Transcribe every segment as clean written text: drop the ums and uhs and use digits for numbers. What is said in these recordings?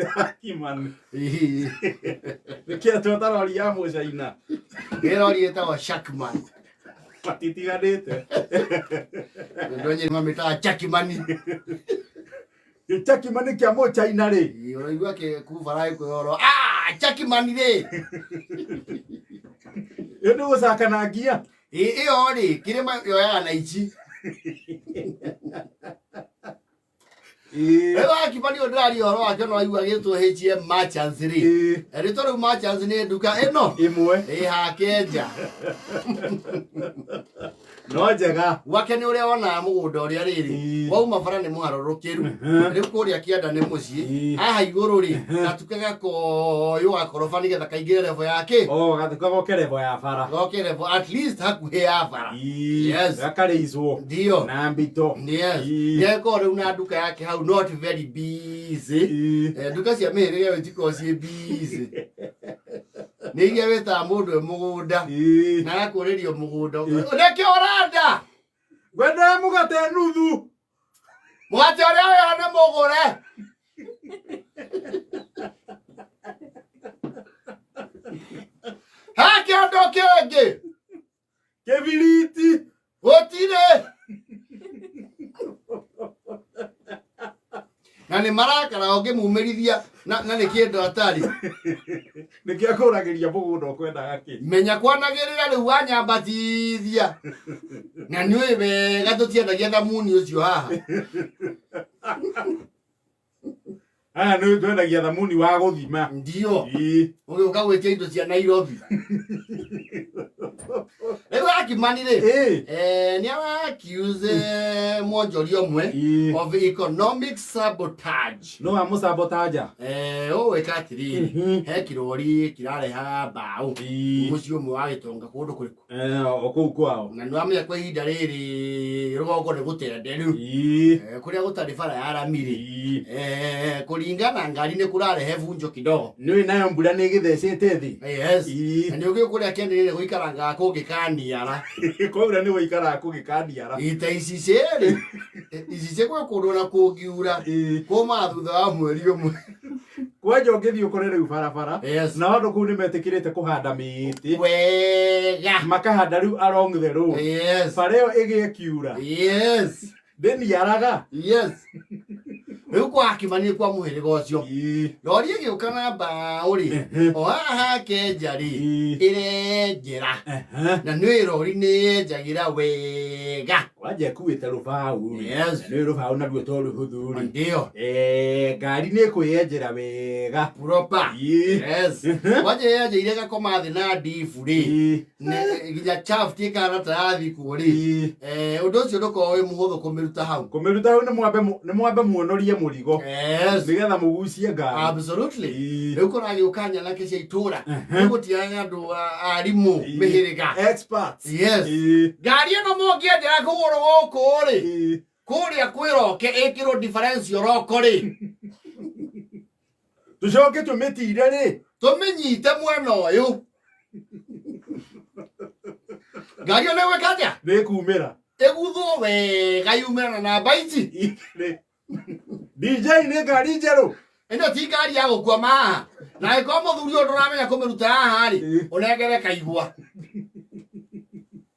Hakimani. Nikia tuota rori ya mucaina. Rori etagwo Hakimani. Matitiganite. Ndonye mamita Hakimani. Hakimani kia mucaina ri. Uraigua ke kuvarai kworo. Hakimani ri. Yo ni gucakana ngia. Iyo ri kirima yoyaga na ici. Ewa Hakimani ondari horo wake no aigua gitwo HM merchants ri. Rito ru merchants ni nduka ino Imwe. Hake nja. No njega. Wake ni uria wona mugunda uria riri. Wauma bara ni muharurukiru. Riu kuria kianda ni mucii. Aha iguru ri. Gatukaga ko yo akorofa ni getha kaingire level yake. Gatukaga ko level ya bara. Goke level at least hakuhe ya bara. Yes. Gakareizwo. Ndio. Na mbito. Yes. Yeko riu na nduka yake how not very busy. Nduka cia mihirige witiko cie busy. Nigia weta mundu mugunda. Na akuririo mugunda. Uneke oranda. Gwenda mugate nuthu. Mugate uria yona mugure. Hake ando kenge. Kebiriti. Gotire. Na ni marakara onge mumerithia na ni kindu atari. Nikia kuragiria mugunda ukwenda gaki. Menya kwanagirira riu wanyambatithia. Na ni wega tutiendagia thamuni ucio haha. Ni twendagia thamuni wa guthima. Ndio. Ugiuka gwitia indo cia Nairobi. Riu Hakimani ri. Ni accuse mwonjori omwe of economic sabotage. No amusabotage. Weka atiriri. He kirori kirareha mbao. Mucio umwe wa gitonga kundu kuriku. Okou kwao. Na nwamenya kwa ihinda riri rugongo ni gutende riu. Kuria gutari bara ya ramiri. Kuringana ngari ni kurarehe vunjo kidogo. Ni nayo mbura ni githecete thi. Yes. Na ni kuria kenderere guikaranga kungikaniara. Kwa ni guikara kungikaniara. Ita ici ceri. Ici cekwe kundu na kungiura. Kuma thutha wa mweri umwe. Kwaje ungithi ukore riu barabara. Na andu kuu ni metikirite kuhanda miti. Wega. Makahanda riu along the road. Bara iyo igikiura. Deni yaraga. Riu kwa Hakimani kwa muhiriga ucio. Rori igiuka na mbao ri. O haha kenjari. Irenjera. Na ni rori ni njagira wega. Waje kuite rubau. Ni rubau na ruo toru huthuri. Ndio. Ngari ni kuyenjera wega. Proper. Waje yaje irega koma thi na ndifu ri. Ginya chafu tikana tarathi kuri. Undu ucio nduko wi muhuthu kumiruta hau. Kumiruta hau ni mwambe muonorie murigo. Nigetha mugucie ngari. Absolutely. Riu kuragiukanya nake cia itura. Nigutianga andu arimu mihiriga. Experts. Ngari ino mungienjera kuguru guku ri. Kuria kwiroke ikiro differential roko ri. Tucoke tumitire ri. Tuminyite mwena uyu. Ngari ino wekatia? Ni kumira. Egutho wega yumena na baiti. DJ ni ngari njeru. Ino ti ngari ya gukua maha. Na iko muthuri undu ramenya kumiruta haha ri. Unengere kaigwa.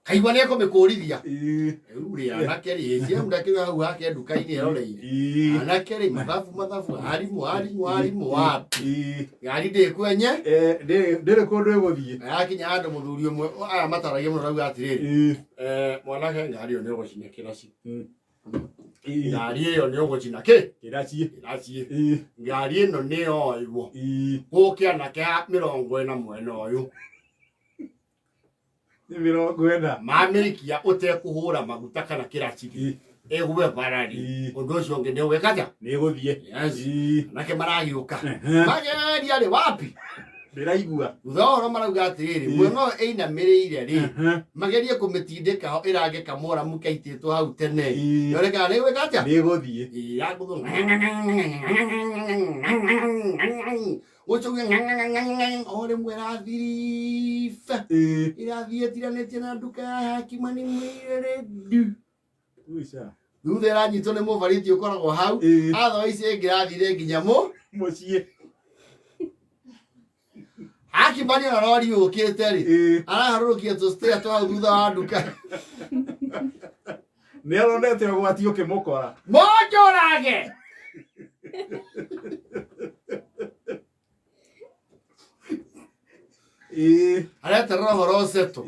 Kaigwa ni kumikũrithia. Uri anake ri cia mudaki hau hake nduka-ini eroreire. Anake ri mathabu arimu wapi. Ngari ndikwenye. Ndiri kundu iguthie. Akinya andu muthuri umwe aya mataragia muno rauga atiriri. Mwanake ngari yo ni gucinya kiraci. Ngari iyo ni ugucina ki? Kiraci. Ngari ino ni oiwo. Guki anake 40 mwena uyu. Ni 40. Mamirikia utekuhura maguta kana kiraci. Eguwe barari. Undu ucio ngi ni wekaja? Ni guthie. Nake maragiuka. Mageri ari wapi? Ndiraigua. Thoro marauga atiriri, mweno einamirire ri. Magerie kumitindika ho irage kamora mukaititwo hau tene. Yoreka ni wekaja? Ni guthie. Ya guthu. Ucuge ore mwerathirifa. Irathie tiranetie na nduka ya Hakimani mwire du. Uisha. Thutha iranyitwo ni muvariti ukoragwo hau. Otherwise ingirathire nginya mu Muciĩ. Hakimani na rori yũkĩte rĩ. Araharũrũkia tũstĩa twa thutha wa nduka. Nĩ aronete ũgwati ũkĩmũkora. Monjũrage. Areterera ũhoro ũceto.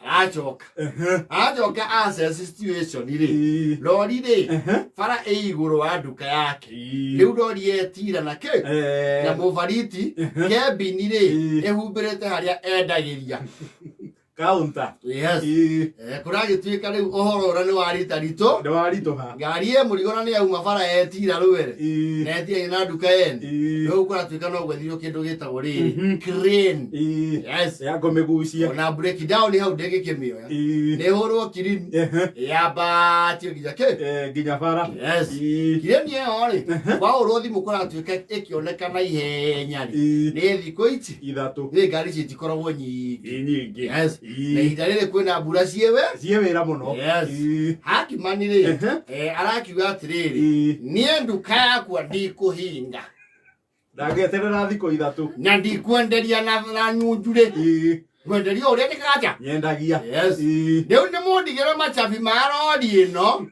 Ajoka. Ajoka access situation rĩ. Rori rĩ. Bara igũrũ wa nduka yake. Rĩu rori etira na kĩ? Na mũbariti. Kebini rĩ. Ehumbĩrĩte harĩa endagĩria. Counter. Yes. Kũragĩtuĩka rĩu ũhoro ũrĩa nĩ warita ritũ. Nĩ waritũha. Ngari ye mũrigo na nĩ yauma bara etira rũwere. Na etia na nduka yene. Rĩu kũratuĩka no gwethio kĩndũ gĩtagwo rĩrĩ. Crane. Yes. Ya ngũmĩgucia. Ona break down hau ndĩgĩkĩmĩoya. Nĩ hũrwo kirini. Yambatio nginya kĩ? Nginya bara. Yes. Kirini ĩyo rĩ. Waũrwo thimũ kũratuĩka ĩkĩoneka na ihenya rĩ. Nĩ thikũ ici. Ithatũ. Nĩ ngari citikoragwo nyingĩ. Nyingĩ. Yes. Na ihinda rĩrĩ kwĩna mbura ciĩ wĩra mũno. Yes. Hakimani rĩ. Arakiuga atĩrĩrĩ. Niĩ nduka yakwa ndikũhinga. Ndangĩeterera thikũ ithatũ. Na ndikwenderia na nyunju rĩ. Ngwenderia ũrĩa ndĩkaja. Nyendagia. Yes. Rĩu nĩ mũndigĩre macabi ma rori ĩno.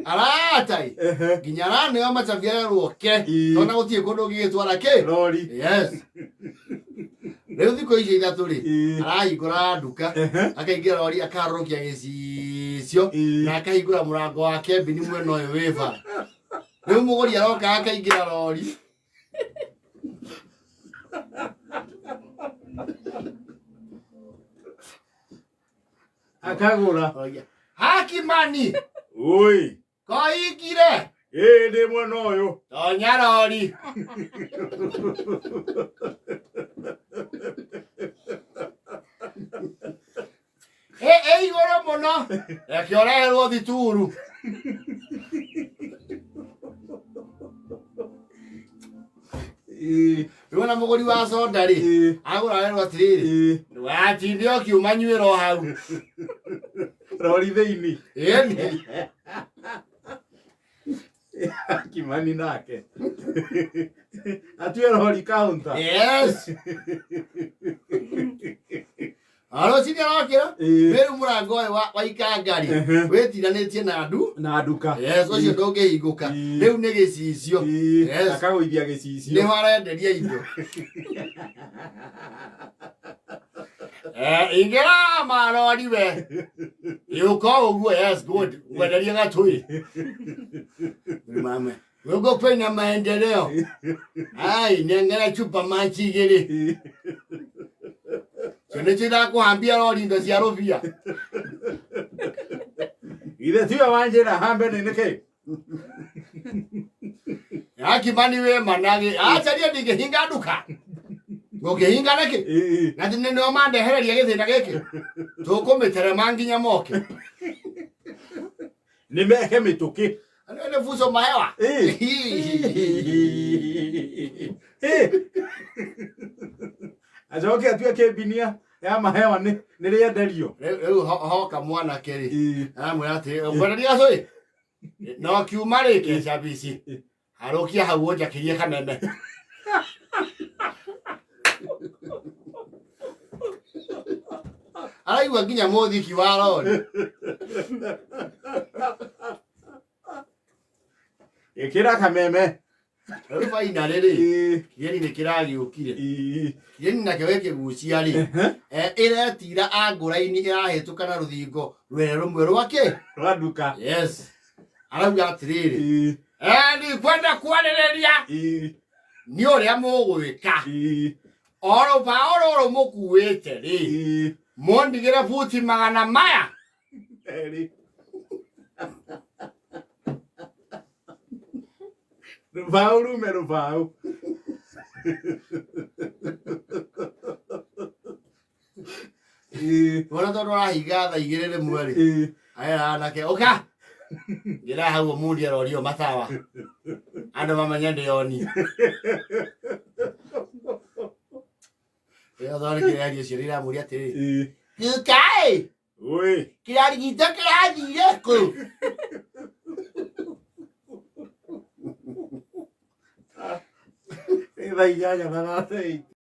Aratai. Nginya araneo macabi erwo ke. Tona gũtirĩ kũndũ gĩgĩtwara kĩ? Rori. Yes. Rĩu thikũ ici ithatũ rĩ. Arahingũra nduka. Akaingĩra rori akaharũrũkia gĩcicio. Na akahingũra mũrango wa kebini mwena ũyũ wĩ bara. Rĩu mũgũri aroka akaingĩra rori. Akagũra. Hakimani. Oi. Koingire. Ndĩ mwena ũyũ. Tonya rori. Igũrũ mũno. Reke ũreherwo thituru. Rĩu na mũgũri wa soda rĩ. Agũra rerwo atĩrĩrĩ. Watinde ũkiuma nyuĩro hau. Rori thĩinĩ. Ĩni. Hakimani nake. Atue rori counter. Yes. Alo sini arokira. Rĩu mũrango wa ikangari. Wĩtiranĩtie na nduka. Yes, ũcio ndũngĩhingũka. Rĩu nĩ gĩcicio. Yes. Akagũithia gĩcicio. Nĩ warenderia indo. Ingĩra marori we. Yuko ũguo, yes, good. Ngwenderia gatũi. Mama. Wewe kwenda maendeleo. Ai, niangalia chupa maji igĩrĩ. Nĩtira kuhambia rori ndo cia rũbia. Ithe tiwe wanjĩra hambe nĩ kĩ? Hakimani we manage. Acaria ndingĩhinga nduka. Ngũkĩhinga nĩkĩ? Na nĩo mandehereria gĩthĩna gĩkĩ. Tũkũmĩterema nginya moke. Nĩmehe mĩtũkĩ. Nĩ fuso mahewa. Acoke atue kĩmbinia ya mahewa nĩ rĩenderio. Rĩu hoka mwanake rĩ. Aramwĩra atĩ ngwenderia gacũĩ. No kiuma rĩke cabici. Harũkia hau wonjakĩrie kameme. Araigua nginya mũthiki wa rori. Ĩkĩra kameme. Rĩu baina rĩrĩ. Kieni nĩ kĩragĩũkire. Kieni nakĩo gĩkĩgucia rĩ. Ĩretira angũra-inĩ ĩrahĩtũka na rũthingo rwere rũmwe rwake. Rwa nduka. Yes. Arauga atĩrĩrĩ. Ndikwenda kwarĩrĩria. Nĩ ũrĩa mũgwĩka. Oro paoro mũkuĩte rĩ. Mũndigĩre buti magana maya. Rũbaũ rume rũbaũ. Wona tondũ ũrahinga thaa igĩrĩ rĩmwe rĩ. Aya anake ũka. Ngĩra hau mũndie rori ĩyo matawa. Andũ mamenye ndĩoni. Thorĩ kĩrĩa cio rĩramũria atĩrĩrĩ. Nduka-ĩ. Oi. Kĩrarigito kĩrathire kũ? thaa inyanya na 38